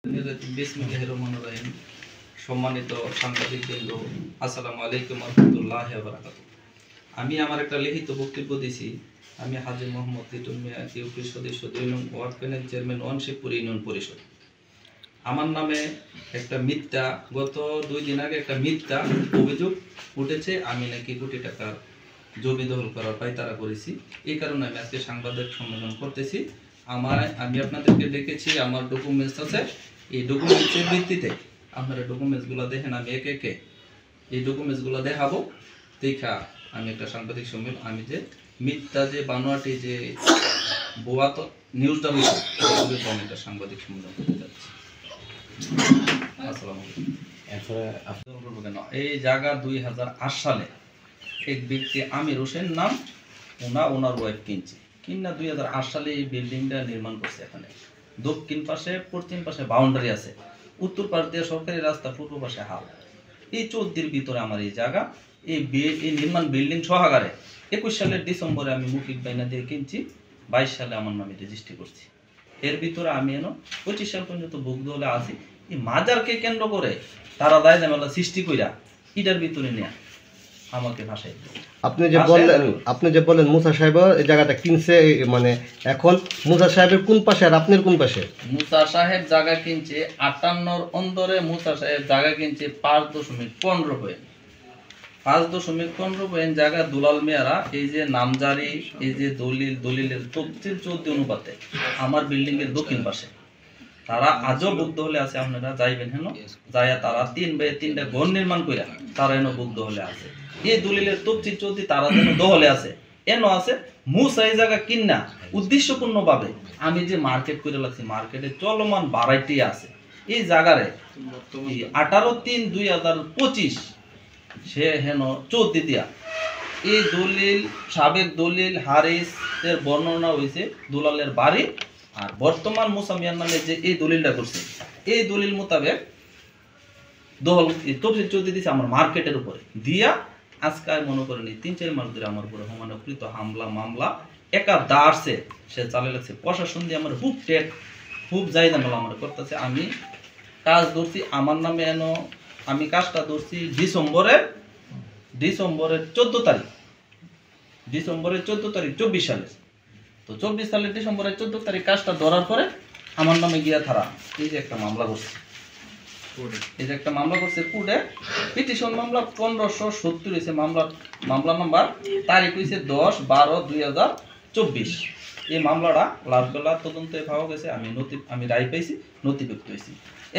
বিসমিল্লাহির রহমানির রহিম। সম্মানিত সাংবাদিকবৃন্দ, আসসালামু আলাইকুম ওয়া রাহমাতুল্লাহি ওয়া বারাকাতুহু। আমি আমার একটা লিখিত বক্তব্য দিছি। আমি হাজী মোহাম্মদ লিটন মিয়া, ইউপি সদস্য 2 নং ওয়ার্ড প্যানেল চেয়ারম্যান ওয়ানশিবপুর ইউনিয়ন পরিষদ। আমার নামে একটা মিথ্যা, গত 2 দিন আগে একটা মিথ্যা অভিযোগ উঠেছে। আমি নাকি কোটি টাকার জমি দখল করার পায়তারা করেছি। এই কারণে আমি আজকে সাংবাদিক সম্মেলন করতেছি। আমি আপনাদেরকে দেখেছি, আমার ডকুমেন্টস আছে। এই ডকুমেন্টসের ভিত্তিতে আপনারা ডকুমেন্টসগুলো দেখেন। আমি একে একে এই ডকুমেন্টসগুলো দেখাবো। দেখা আমি একটা সাংবাদিক সম্মেলন, আমি যে মিথ্যা যে বানোয়াটি যে বোয়া তো নিউজটা হয়েছে, আমি একটা সাংবাদিক সম্মেলন করতে যাচ্ছি। আসসালামু আলাইকুম। এই জায়গা 2008 সালে এক ব্যক্তি আমির হোসেন নাম, ওনার ওয়াইফ কিনা 2008 সালে এই বিল্ডিংটা নির্মাণ করছে। এখানে দক্ষিণ পাশে পশ্চিম পাশে বাউন্ডারি আছে, উত্তর পাশ দিয়ে সরকারি রাস্তা, পূর্ব পাশে হাল। এই 14 ভিতরে আমার এই জায়গা, এই নির্মাণ বিল্ডিং সহকারে 21 সালের ডিসেম্বরে আমি মুখিক বাইনা দিয়ে কিনছি। 22 সালে আমার নামে রেজিস্ট্রি করছি। এর ভিতরে আমি 25 সাল পর্যন্ত ভুগ দলে আছি। এই মাজারকে কেন্দ্র করে তারা দায় ঝামেলা সৃষ্টি কইরা এটার ভিতরে নেয়া আমাকে ভাষায়। আপনি যে বলেন মুসা সাহেব এই জায়গাটা কিনছে, মানে এখন মুসা সাহেবের কোন পাশে আর আপনার কোন পাশে? মুসা সাহেব জায়গা কিনছে 58 অন্দরে। মুসা সাহেব জায়গা কিনছে 5.15 পয়েন্ট। 5.15 পয়েন্ট জায়গা দুলাল মিয়ারা এই যে নামজারি, এই যে দলিলের তফসিল 14 অনুপাতে আমার বিল্ডিং এর দক্ষিণ পাশে তারা আজও বুদ্ধ হলে আছে। আপনারা যাইবেন হেন, যাইয়া তারা 3 বাই 3টা ঘর নির্মাণ কইরা তারা এনো বুদ্ধ হলে আছে। এই দলিলের তফসিল 14 তারা যেন দহলে আছে, এনো আছে। মুসা এই জায়গা কিনা উদ্দেশ্যপূর্ণ ভাবে আমি যে মার্কেট করে লাগছি, মার্কেটে চলমান ভ্যারাইটি আছে। এই জায়গারে 18/3/2025 সে হেন 14 দিয়া এই দলিল, সাবেক দলিল হারিস এর বর্ণনা হয়েছে দুলালের বাড়ি। আর বর্তমান মুসা মিয়ার নামে যে এই দলিলটা করছে, এই দলিল মোতাবেক দহল তফসিল 14 দিয়েছে আমার মার্কেটের উপরে দিয়া। আজকে মনে করেন 3-4 মাস ধরে আমার উপরে হোমানকৃত হামলা মামলা একা দাঁড়ছে। সে চালে লাগছে প্রশাসন দিয়ে আমার খুব যাই ঝামেলা আমার করতেছে। আমি কাজ ধরছি আমার নামে আমি কাজটা ধরছি ডিসেম্বরের 14 তারিখ, 24 সালে। তো 24 সালের ডিসেম্বরের 14 তারিখ কাজটা ধরার পরে আমার নামে গিয়া তারা এই যে একটা মামলা করছে, কোর্টে পিটিশন মামলা 1570 হয়েছে। মামলা নাম্বার, তারিখ হয়েছে 10/12/2024। এই মামলাটা লাভবেলা তদন্তে পাওয়া গেছে। আমি রায় পাইছি, নথিভুক্ত হয়েছি।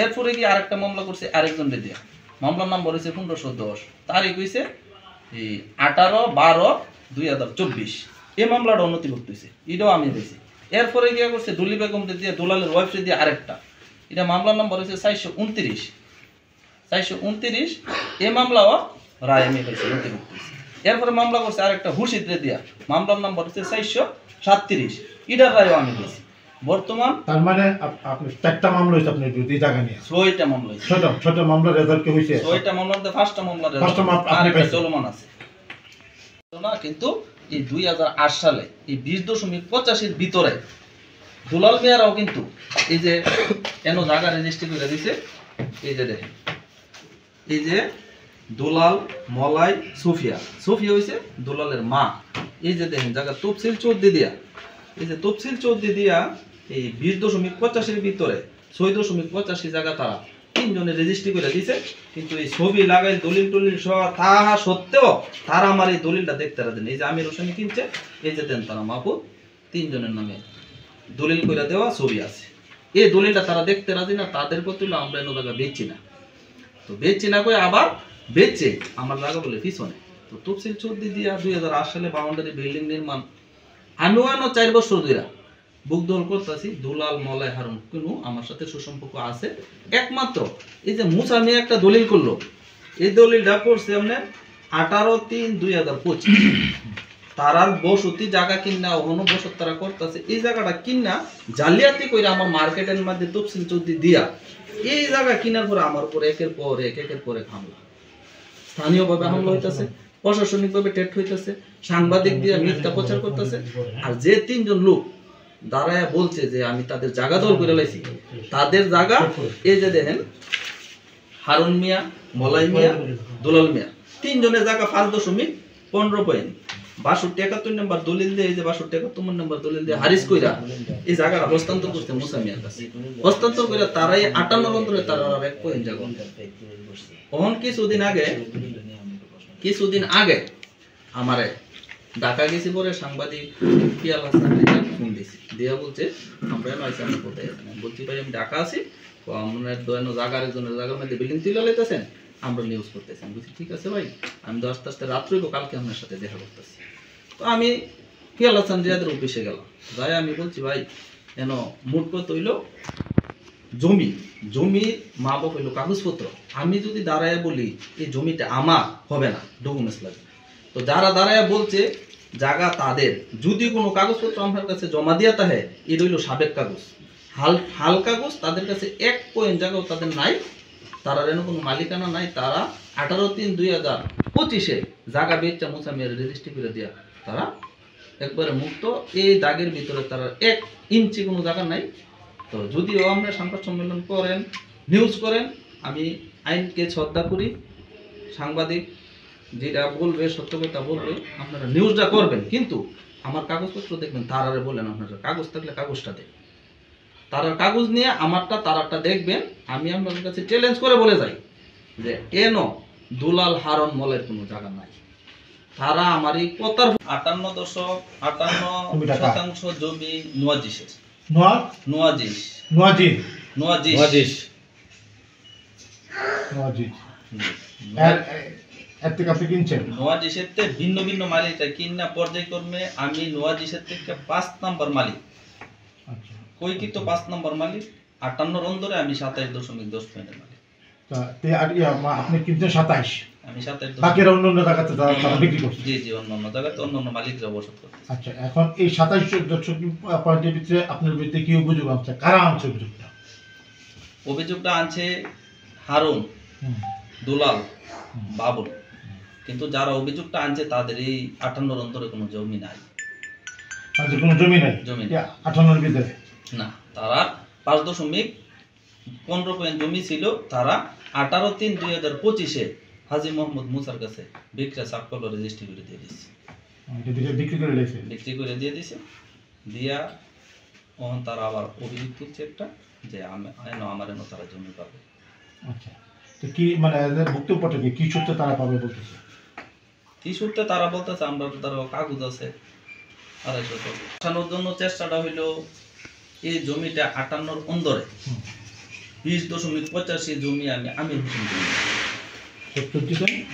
এরপরে গিয়ে আরেকটা মামলা করছে আরেকজনের দিয়া। মামলার নাম্বার হয়েছে 1510, তারিখ হয়েছে 18/12/2024। এই মামলাটা নথিভুক্ত হয়েছে, এটাও আমি পেয়েছি। এরপরে গিয়ে করছে দুলি বেগম দিয়ে, দুলালের ওয়েবসাইট দিয়ে আরেকটা। এটা মামলার নাম্বার হয়েছে 429। এই মামলাও রায় আমি পেয়েছি, নথিভুক্ত হয়েছে। এরপরে মামলা করছে আরেকটা হুরশিদ দিয়া, মামলার নাম্বার হচ্ছে 437। এটার রায়ও আমি পেয়েছি। বর্তমান তার মানে আপনি 4টা মামলা হয়েছে আপনার বিরুদ্ধে এই জায়গা নিয়ে? 6টা মামলা হয়েছে। ছোট মামলা রেজাল্ট কি হয়েছে? 6টা মামলার মধ্যে 5টা মামলার রেজাল্ট চলমান আছে না। কিন্তু এই 2008 সালে এই 20.85 ভিতরে দুলাল মিয়ারাও কিন্তু এই যে জায়গা রেজিস্ট্রি করে দিছে। এই যে দেখেন, এই যে দুলাল মলাই সুফিয়া হইছে দুলালের মা। এই যে দেখেন জায়গা তফসিল 14 দিয়া, এই যে তফসিল 14 দিয়া এই 20.85 ভিতরে 6.85 জায়গা তারা 3 জনের রেজিস্ট্রি করে দিছে। কিন্তু এই ছবি লাগাই দলিল সহ তাহা সত্ত্বেও তারা আমার এই দলিলটা দেখতে রাখেন। এই যে আমির হোসেন কিনছে, এই যে দেন তারা মাহবুব 3 জনের নামে দলিল করে দেওয়া ছবি আছে। এই দলিলটা তারা দেখতে রাজি না। তাদের প্রতি আমরা এনে জায়গা বেচছি না। তো বেচছি না কই আবার বেচছে আমার জায়গা বলে পিছনে। তো তফসিল 14 দিয়া 2008 সালে বাউন্ডারি বিল্ডিং নির্মাণ আমিও 4 বছর ধরে বুকদল করতেছি। দুলাল মলাই হারুন কোনো আমার সাথে সুসম্পর্ক আছে। একমাত্র এই যে মুসা মিয়া একটা দলিল করলো, এই দলিলটা করছে আপনার 18/3/2025। তারার বসতি জায়গা কিনা অন্য বসত তারা করতেছে। এই জায়গাটা কিনা জালিয়াতি করে আমার মার্কেটের মধ্যে তফসিল 14 দিয়া এই জায়গা কিনার পরে আমার উপর একের পর এক হামলা, স্থানীয়ভাবে হামলা হইতেছে, প্রশাসনিকভাবে টেট হইতেছে, সাংবাদিক দিয়ে মিথ্যা প্রচার করতেছে। আর যে 3 জন লোক দাঁড়ায় বলছে যে আমি তাদের জায়গা দল করে লাইছি, তাদের জায়গা এই যে দেখেন হারুন মিয়া, মলাই মিয়া, দুলাল মিয়া, তিনজনের জায়গা 5.15 পয়েন্ট 62-71 নম্বর দলিল দিয়ে, এই যে 62-71 নম্বর দলিল দিয়ে হারিস কইরা এই জায়গাটা হস্তান্তর করতে মুসা মিয়ার কাছে। হস্তান্তর কইরা তারাই 58 অন্তরে তারা আর 1 পয়েন্ট জায়গা। তখন কিছুদিন আগে আমারে ঢাকা গেছি, পরে সাংবাদিক পিয়াল হাসান ফোন দিয়েছি, দিয়া বলছে আমরা নয়সা আমি কোথায় আছেন, বলছি ভাই আমি ঢাকা আছি, আপনার দয়ানো জায়গার একজনের জায়গার মধ্যে বিল্ডিং তুলে লাইতেছেন, আমরা নিউজ করতেছেন। বলছি ঠিক আছে ভাই, আমি তো আস্তে আস্তে রাত্রে কালকে আপনার সাথে দেখা করতেছি। তো আমি পিয়াল হাসান রিয়াদের অফিসে গেলাম, যাই আমি বলছি ভাই কেন মুট কত হইল জমির মা বাপ হইলো কাগজপত্র, আমি যদি দাঁড়ায় বলি এই জমিটা আমার হবে না, ডকুমেন্টস লাগবে। তো যারা দাঁড়ায় বলছে জায়গা তাদের, যদি কোনো কাগজপত্র আমার কাছে জমা দিয়া থাকে, এটা হইলো সাবেক কাগজ, হাল কাগজ, তাদের কাছে 1 পয়েন্ট জায়গাও তাদের নাই, তারা যেন কোনো মালিকানা নাই। তারা 18/3/2025 জায়গা বেচা মুসা মিয়ার রেজিস্ট্রি করে দিয়া তারা একবারে মুক্ত, এই দাগের ভিতরে তারা 1 ইঞ্চি কোনো জায়গা নাই। তো যদিও আমরা সংবাদ সম্মেলন করেন, নিউজ করেন, আমি আইনকে শ্রদ্ধা করি, সাংবাদিক যেটা বলবে সত্য কথা বলবে, আপনারা নিউজটা করবেন, কিন্তু আমার কাগজপত্র দেখবেন, তারারে বলেন আপনারা কাগজ থাকলে কাগজটা দেন, তারার কাগজ নিয়ে আমারটা তারারটা দেখবেন। আমি আপনাদের কাছে চ্যালেঞ্জ করে বলে যাই যে এন দুলাল হারন মলের কোনো জায়গা নাই, তারা আমারই 58.58% জমি নোয়াজিসের। ভিন্ন ভিন্ন মালিক কিনা পর্যায়ক্রমে আমি নোয়াজিসের থেকে 5 নম্বর মালিক, কৈকিত 5 নম্বর মালিক, 58 অন্দরে আমি 27.10 পয়েন্টের মালিক। আপনি কিনছেন 27, আমি 27, বাকিরা অন্য জায়গাতে তারা বিক্রি করছে। জি জি, অন্য জায়গাতে অন্য মালিকরা বসত করছে। আচ্ছা, এখন এই 27 পয়েন্টের ভিতরে আপনার বিরুদ্ধে কি অভিযোগ আছে, কারা আনছে অভিযোগটা? অভিযোগটা আনছে হারুন, দুলাল, বাবুল, কিন্তু যারা অভিযোগটা আনছে তাদের এই 58 অন্তরে কোনো জমি নাই। কোনো জমি নাই 58 ভিতরে না, তারা 5.15 পয়েন্ট জমি ছিল, তারা 18/3/2025 হাজী মোহাম্মদ মুসার কাছে বিক্রয় সাবকল রেজিস্ট্রি করে দিয়ে দিচ্ছে, বিক্রি করে দিয়ে দিছে। দিয়া তখন তারা আবার অভিযোগ তুলছে একটা যে আমার এনে তারা জমি পাবে। আচ্ছা, তো কি মানে বক্তব্যটা কি সূত্রে তারা পাবে বলতেছে? কি সূত্রে তারা বলতেছে আমরা তো তার কাগজ আছে 250 বসানোর জন্য চেষ্টাটা হইলো এই জমিটা 58 অন্দরে 20.85 জমি আমি আমির হোসেন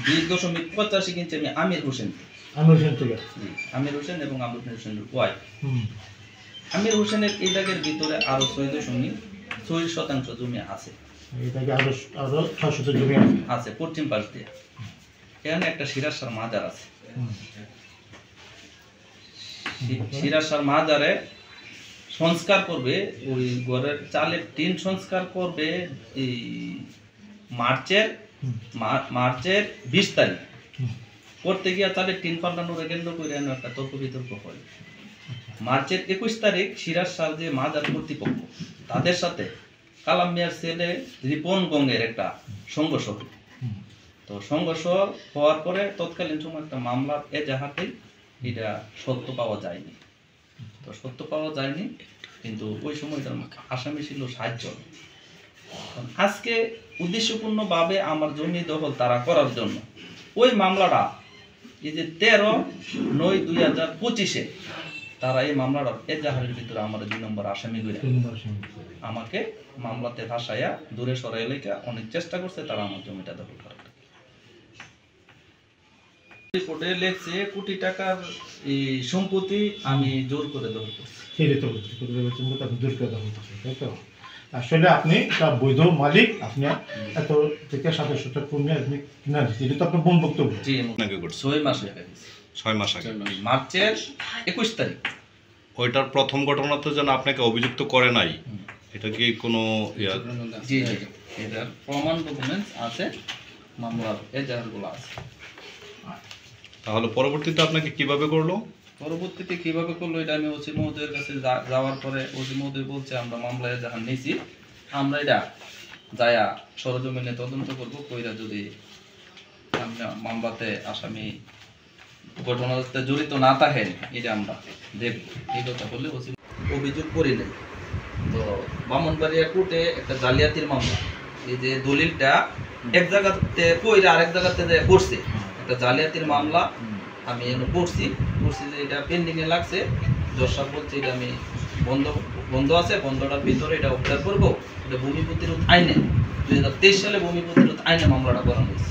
20.85 কিনছি আমি আমির হোসেন থেকে, আমির হোসেন এবং আবুল হোসেনের ওয়াইফ। আমির হোসেনের এই দাগের ভিতরে আরো 6.6% জমি আছে, আরো 600 জমি আছে পশ্চিম পাশ দিয়ে। এখানে একটা সিরাজসার মাজার আছে, সিরাজসার মাজারে সংস্কার করবে, ওই ঘরের চালের টিন সংস্কার করবে এই মার্চের 20 তারিখ। করতে গিয়ে চালের টিন পাল্টানোর কেন্দ্র করে একটা তর্ক বিতর্ক হয়। মার্চের 21 তারিখ সিরাজসার যে মাজার কর্তৃপক্ষ তাদের সাথে কালাম মিয়ার ছেলে রিপন গঙ্গের একটা সংঘর্ষ হয়। তো সংঘর্ষ হওয়ার পরে তৎকালীন সময় একটা মামলার এজাহারতেই এটা সত্য পাওয়া যায়নি। তো সত্য পাওয়া যায়নি, কিন্তু ওই সময়টার আসামি ছিল 7 জন। আজকে উদ্দেশ্যপূর্ণভাবে আমার জমি দখল তারা করার জন্য ওই মামলাটা এই যে 13/9/2025 তারা এই মামলাটার এজাহারের ভিতরে আমার 2 নম্বর আসামি করে আমাকে মামলাতে ভাসাইয়া দূরে সরাই লেখা অনেক চেষ্টা করছে তারা আমার জমিটা দখল করার। রিপোর্টে লেখছে কোটি টাকার এই সম্পত্তি আমি জোর করে দখল করছি। আসলে আপনি একটা বৈধ মালিক, আপনি এত থেকে 27 কর্মী আপনি কিনা দিচ্ছেন, এটা তো আপনার বোন বক্তব্য। জি, 6 মাস আগে, 6 মাস আগে, মার্চের 21 তারিখ। ওইটার প্রথম ঘটনাতে যেন আপনাকে অভিযুক্ত করে নাই, এটা কি কোনো জি জি, এটার প্রমাণ ডকুমেন্টস আছে, মামলার এজাহারগুলো আছে। তাহলে পরবর্তীতে আপনাকে কিভাবে করলো? পরবর্তীতে কিভাবে করলো এটা আমি ওসি মহোদয়ের কাছে যাওয়ার পরে ওসি মহোদয় বলছে আমরা মামলায় যাহা নিয়েছি আমরা এটা যায়া সরজমিনে তদন্ত করবো, কইরা যদি মামলাতে আসামি ঘটনাতে জড়িত না থাকেন এটা আমরা দেখব। এই কথা বললে ওসি অভিযোগ করি নাই। তো ব্রাহ্মণবাড়িয়া কোর্টে একটা জালিয়াতির মামলা, এই যে দলিলটা এক জায়গাতে কইরা আরেক জায়গাতে যে করছে, একটা জালিয়াতির মামলা আমি এনে পড়ছি যে এটা পেন্ডিং এ লাগছে। জজ সাহেব বলছে এটা আমি বন্ধ আছে, বন্ধটার ভিতরে এটা উদ্ধার করবো। এটা ভূমি প্রতিরোধ আইনে 2023 সালে ভূমি প্রতিরোধ আইনে মামলাটা করা হয়েছে।